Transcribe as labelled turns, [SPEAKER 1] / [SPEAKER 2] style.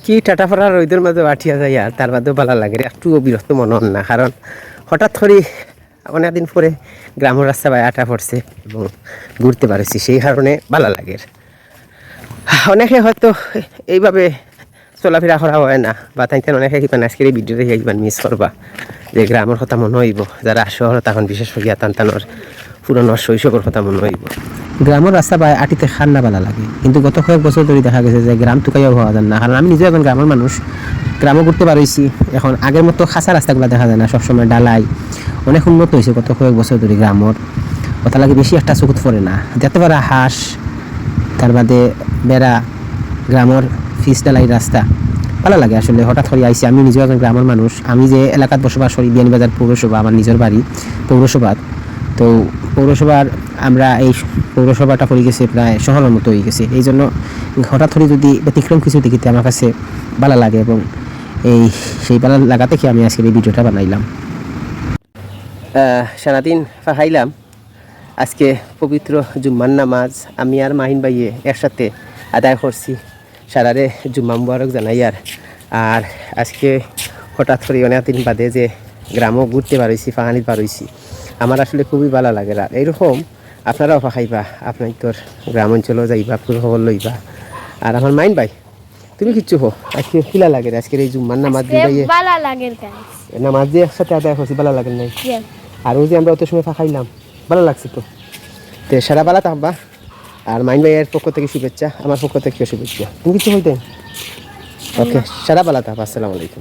[SPEAKER 1] কি টাটাফাড়া রোদের মাঝে বাঠিয়া যায় আর তার বাদেও ভালো লাগে একটু বিরক্ত মনে হন না, কারণ হঠাৎ করে অনেকদিন পরে গ্রামের রাস্তা বাই আটা পড়ছে এবং ঘুরতে পারছি, সেই কারণে ভালো লাগে। অনেকে হয়তো এইভাবে চলাফেরা করা হয় না, বা তাই অনেকে কিমান আজকের এই ভিডিওতে কিমান মিস করবা যে গ্রামের কথা মনে হইব, যারা শহর তখন বিশেষ করিয়া টানটানোর পুরনো শৈশবের কথা মনে হইব। গ্রামের রাস্তা বা আটিতে খান্না ভালো লাগে, কিন্তু গত কয়েক বছর ধরে দেখা গেছে যে গ্রাম টুকাইও হওয়া যায় না, কারণ আমি নিজেও এখন গ্রামের মানুষ, গ্রামও ঘুরতে পারছি। এখন আগের মতো খাঁচা রাস্তাগুলো দেখা যায় না, সবসময় ডালাই অনেক উন্নত হয়েছে গত কয়েক বছর ধরে গ্রামের, ওটা লাগে বেশি একটা চকুত পড়ে না, যেতে পারা হাঁস তার বাদে বেড়া গ্রামের ফিস ডালাই রাস্তা ভালো লাগে। আসলে হঠাৎ করে আইসি, আমি নিজেও একজন গ্রামের মানুষ, আমি যে এলাকাত বসবাস করি বিয়ানীবাজার পৌরসভা আমার নিজের বাড়ি পৌরসভা, তো পৌরসভার আমরা এই পৌরসভাটা পড়ে গেছে প্রায় শহরের মতো হয়ে গেছে, এই জন্য হঠাৎ করে যদি ব্যতিক্রম কিছু দেখিতে আমার কাছে ভালো লাগে, এবং সেই ভালো লাগা থেকে আমি আজকের এই ভিডিওটা বানাইলাম। সারাদিন খাইলাম, আজকে পবিত্র জুম্মার নামাজ আমি আর মাহিন ভাইয়ে একসাথে আদায় করছি, সারারে জুম্মা মুবারক জানাই। আর আজকে হঠাৎ করে অনেকদিন বাদে যে গ্রামও ঘুরতে পারছি, ফাহানিত পারছি, আমার আসলে খুবই ভালো লাগে। আর এইরকম আপনারাও খাইবা, আপনার তোর গ্রাম অঞ্চলেও যাইবা, পুরো খবর লইবা। আর আমার মাইন ভাই তুমি কিচ্ছু হো, আজকে কিলা লাগে আজকের এই জুম্মার নামাজ দিয়ে নামাজ দিয়ে একসাথে আদায় করছি, ভালো লাগে নাই? আর ওই যে আমরা অত সময় খাইলাম, ভালো লাগছে তো। তো সারা বেলা থাকবা, আর মাইন ভাইয়ের পক্ষ থেকে শুভেচ্ছা, আমার পক্ষ থেকে শুভেচ্ছা। তুমি কিছু হইতেন? ওকে, সারা বেলা থাকবা। আসসালামু আলাইকুম।